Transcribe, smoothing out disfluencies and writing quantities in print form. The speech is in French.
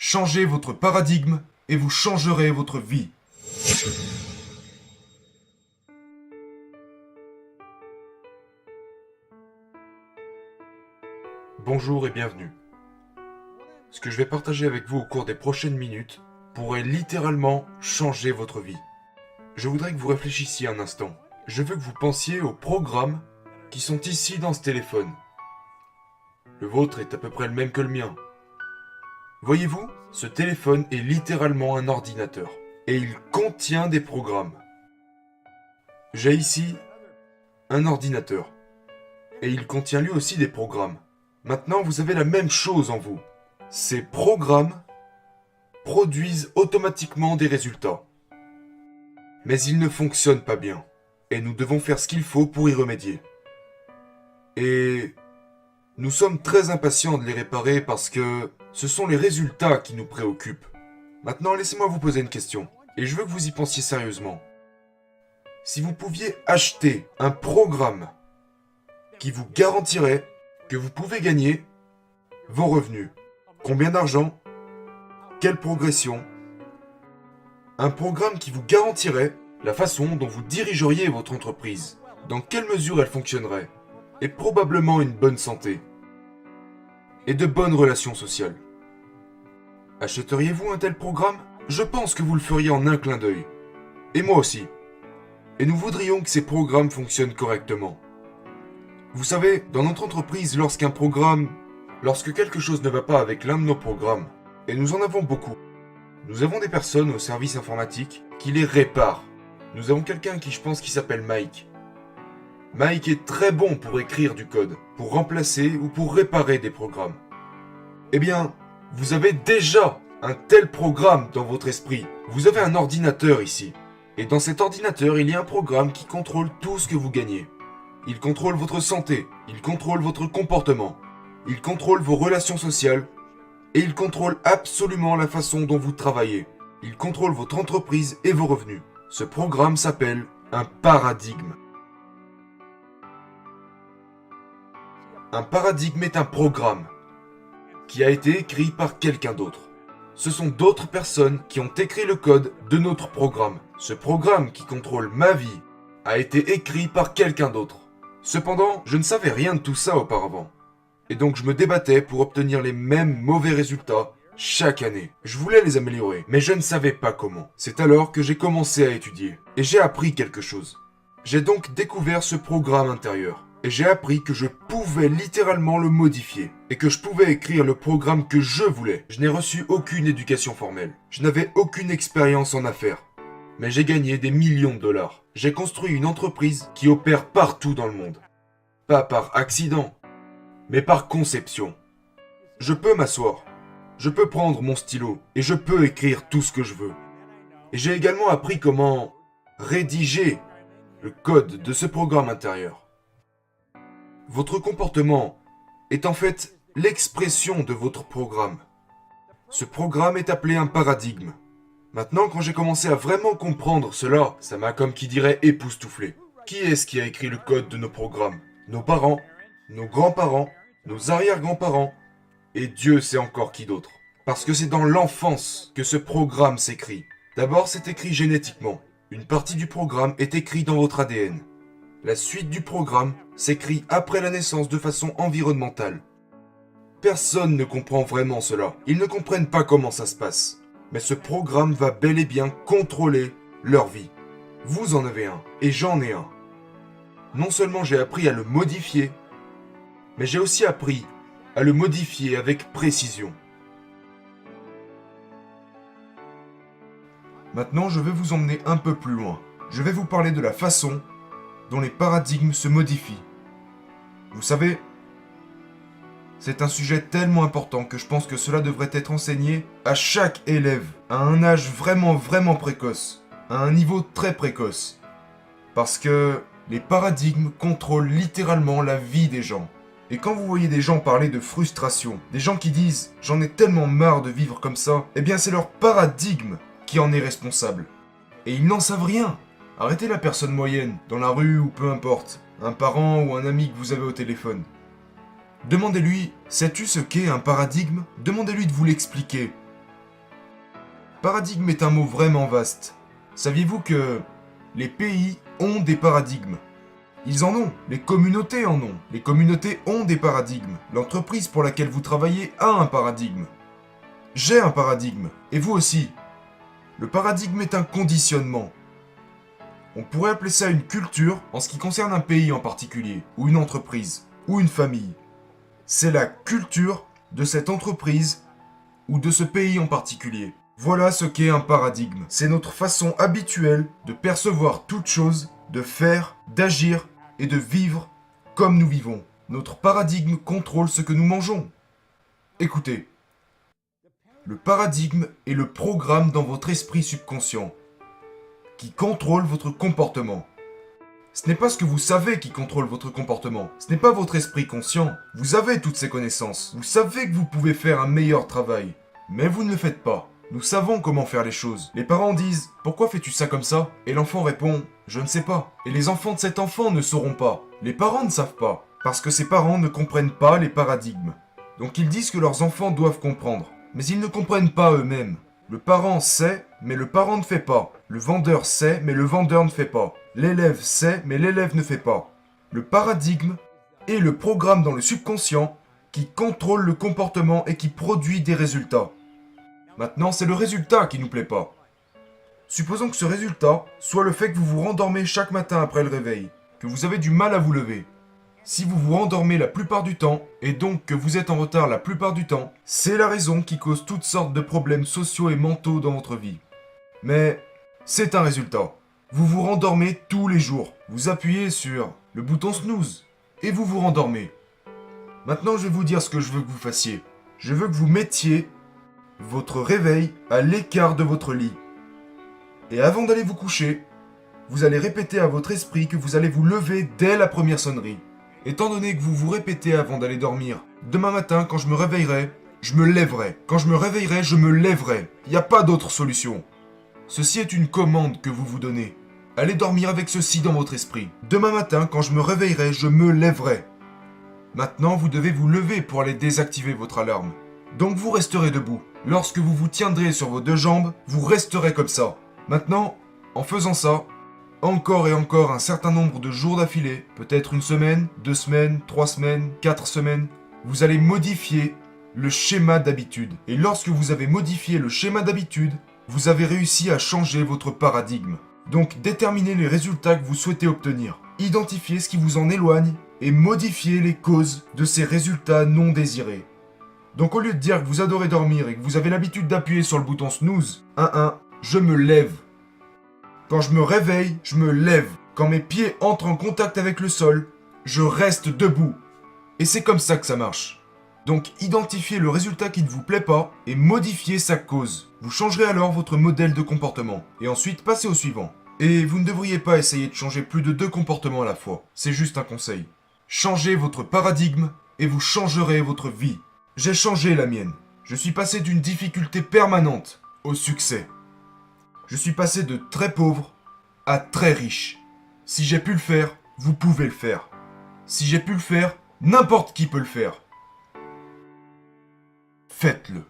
Changez votre paradigme et vous changerez votre vie. Bonjour et bienvenue. Ce que je vais partager avec vous au cours des prochaines minutes pourrait littéralement changer votre vie. Je voudrais que vous réfléchissiez un instant. Je veux que vous pensiez aux programmes qui sont ici dans ce téléphone. Le vôtre est à peu près le même que le mien. Voyez-vous, ce téléphone est littéralement un ordinateur. Et il contient des programmes. J'ai ici un ordinateur. Et il contient lui aussi des programmes. Maintenant, vous avez la même chose en vous. Ces programmes produisent automatiquement des résultats. Mais ils ne fonctionnent pas bien. Et nous devons faire ce qu'il faut pour y remédier. Et nous sommes très impatients de les réparer parce que ce sont les résultats qui nous préoccupent. Maintenant, laissez-moi vous poser une question. Et je veux que vous y pensiez sérieusement. Si vous pouviez acheter un programme qui vous garantirait que vous pouvez gagner vos revenus, combien d'argent, quelle progression, un programme qui vous garantirait la façon dont vous dirigeriez votre entreprise, dans quelle mesure elle fonctionnerait, et probablement une bonne santé, et de bonnes relations sociales. Achèteriez-vous un tel programme ? Je pense que vous le feriez en un clin d'œil. Et moi aussi. Et nous voudrions que ces programmes fonctionnent correctement. Vous savez, dans notre entreprise, lorsque quelque chose ne va pas avec l'un de nos programmes, et nous en avons beaucoup, nous avons des personnes au service informatique qui les réparent. Nous avons quelqu'un qui s'appelle Mike. Mike est très bon pour écrire du code, pour remplacer ou pour réparer des programmes. Eh bien, vous avez déjà un tel programme dans votre esprit. Vous avez un ordinateur ici. Et dans cet ordinateur, il y a un programme qui contrôle tout ce que vous gagnez. Il contrôle votre santé, il contrôle votre comportement, il contrôle vos relations sociales, et il contrôle absolument la façon dont vous travaillez. Il contrôle votre entreprise et vos revenus. Ce programme s'appelle un paradigme. Un paradigme est un programme qui a été écrit par quelqu'un d'autre. Ce sont d'autres personnes qui ont écrit le code de notre programme. Ce programme qui contrôle ma vie a été écrit par quelqu'un d'autre. Cependant, je ne savais rien de tout ça auparavant. Et donc je me débattais pour obtenir les mêmes mauvais résultats chaque année. Je voulais les améliorer, mais je ne savais pas comment. C'est alors que j'ai commencé à étudier. Et j'ai appris quelque chose. J'ai donc découvert ce programme intérieur. Et j'ai appris que je pouvais littéralement le modifier. Et que je pouvais écrire le programme que je voulais. Je n'ai reçu aucune éducation formelle. Je n'avais aucune expérience en affaires. Mais j'ai gagné des millions de dollars. J'ai construit une entreprise qui opère partout dans le monde. Pas par accident, mais par conception. Je peux m'asseoir. Je peux prendre mon stylo. Et je peux écrire tout ce que je veux. Et j'ai également appris comment rédiger le code de ce programme intérieur. Votre comportement est en fait l'expression de votre programme. Ce programme est appelé un paradigme. Maintenant, quand j'ai commencé à vraiment comprendre cela, ça m'a comme qui dirait époustouflé. Qui est-ce qui a écrit le code de nos programmes ? Nos parents, nos grands-parents, nos arrière-grands-parents, et Dieu sait encore qui d'autre. Parce que c'est dans l'enfance que ce programme s'écrit. D'abord, c'est écrit génétiquement. Une partie du programme est écrite dans votre ADN. La suite du programme s'écrit après la naissance de façon environnementale. Personne ne comprend vraiment cela. Ils ne comprennent pas comment ça se passe. Mais ce programme va bel et bien contrôler leur vie. Vous en avez un, et j'en ai un. Non seulement j'ai appris à le modifier, mais j'ai aussi appris à le modifier avec précision. Maintenant, je vais vous emmener un peu plus loin. Je vais vous parler de la façon dont les paradigmes se modifient. Vous savez, c'est un sujet tellement important que je pense que cela devrait être enseigné à chaque élève, à un âge vraiment précoce, à un niveau très précoce. Parce que les paradigmes contrôlent littéralement la vie des gens. Et quand vous voyez des gens parler de frustration, des gens qui disent « j'en ai tellement marre de vivre comme ça », eh bien c'est leur paradigme qui en est responsable. Et ils n'en savent rien. Arrêtez la personne moyenne, dans la rue ou peu importe, un parent ou un ami que vous avez au téléphone. Demandez-lui, sais-tu ce qu'est un paradigme ? Demandez-lui de vous l'expliquer. Paradigme est un mot vraiment vaste. Saviez-vous que les pays ont des paradigmes? Ils en ont, les communautés en ont. Les communautés ont des paradigmes. L'entreprise pour laquelle vous travaillez a un paradigme. J'ai un paradigme, et vous aussi. Le paradigme est un conditionnement. On pourrait appeler ça une culture en ce qui concerne un pays en particulier, ou une entreprise, ou une famille. C'est la culture de cette entreprise ou de ce pays en particulier. Voilà ce qu'est un paradigme. C'est notre façon habituelle de percevoir toute chose, de faire, d'agir et de vivre comme nous vivons. Notre paradigme contrôle ce que nous mangeons. Écoutez, le paradigme est le programme dans votre esprit subconscient qui contrôle votre comportement. Ce n'est pas ce que vous savez qui contrôle votre comportement. Ce n'est pas votre esprit conscient. Vous avez toutes ces connaissances. Vous savez que vous pouvez faire un meilleur travail. Mais vous ne le faites pas. Nous savons comment faire les choses. Les parents disent « Pourquoi fais-tu ça comme ça ?» Et l'enfant répond « Je ne sais pas ». Et les enfants de cet enfant ne sauront pas. Les parents ne savent pas. Parce que ces parents ne comprennent pas les paradigmes. Donc ils disent que leurs enfants doivent comprendre. Mais ils ne comprennent pas eux-mêmes. Le parent sait, mais le parent ne fait pas. Le vendeur sait, mais le vendeur ne fait pas. L'élève sait, mais l'élève ne fait pas. Le paradigme est le programme dans le subconscient qui contrôle le comportement et qui produit des résultats. Maintenant, c'est le résultat qui nous plaît pas. Supposons que ce résultat soit le fait que vous vous rendormez chaque matin après le réveil, que vous avez du mal à vous lever. Si vous vous rendormez la plupart du temps, et donc que vous êtes en retard la plupart du temps, c'est la raison qui cause toutes sortes de problèmes sociaux et mentaux dans votre vie. Mais c'est un résultat. Vous vous rendormez tous les jours. Vous appuyez sur le bouton snooze et vous vous rendormez. Maintenant, je vais vous dire ce que je veux que vous fassiez. Je veux que vous mettiez votre réveil à l'écart de votre lit. Et avant d'aller vous coucher, vous allez répéter à votre esprit que vous allez vous lever dès la première sonnerie. Étant donné que vous vous répétez avant d'aller dormir, demain matin, quand je me réveillerai, je me lèverai. Quand je me réveillerai, je me lèverai. Il n'y a pas d'autre solution. Ceci est une commande que vous vous donnez. Allez dormir avec ceci dans votre esprit. Demain matin, quand je me réveillerai, je me lèverai. Maintenant, vous devez vous lever pour aller désactiver votre alarme. Donc vous resterez debout. Lorsque vous vous tiendrez sur vos deux jambes, vous resterez comme ça. Maintenant, en faisant ça, encore et encore un certain nombre de jours d'affilée, peut-être une semaine, 2 semaines, 3 semaines, 4 semaines, vous allez modifier le schéma d'habitude. Et lorsque vous avez modifié le schéma d'habitude, vous avez réussi à changer votre paradigme. Donc déterminez les résultats que vous souhaitez obtenir. Identifiez ce qui vous en éloigne et modifiez les causes de ces résultats non désirés. Donc au lieu de dire que vous adorez dormir et que vous avez l'habitude d'appuyer sur le bouton snooze, je me lève. Quand je me réveille, je me lève. Quand mes pieds entrent en contact avec le sol, je reste debout. Et c'est comme ça que ça marche. Donc identifiez le résultat qui ne vous plaît pas et modifiez sa cause. Vous changerez alors votre modèle de comportement. Et ensuite passez au suivant. Et vous ne devriez pas essayer de changer plus de 2 comportements à la fois. C'est juste un conseil. Changez votre paradigme et vous changerez votre vie. J'ai changé la mienne. Je suis passé d'une difficulté permanente au succès. Je suis passé de très pauvre à très riche. Si j'ai pu le faire, vous pouvez le faire. Si j'ai pu le faire, n'importe qui peut le faire. Faites-le.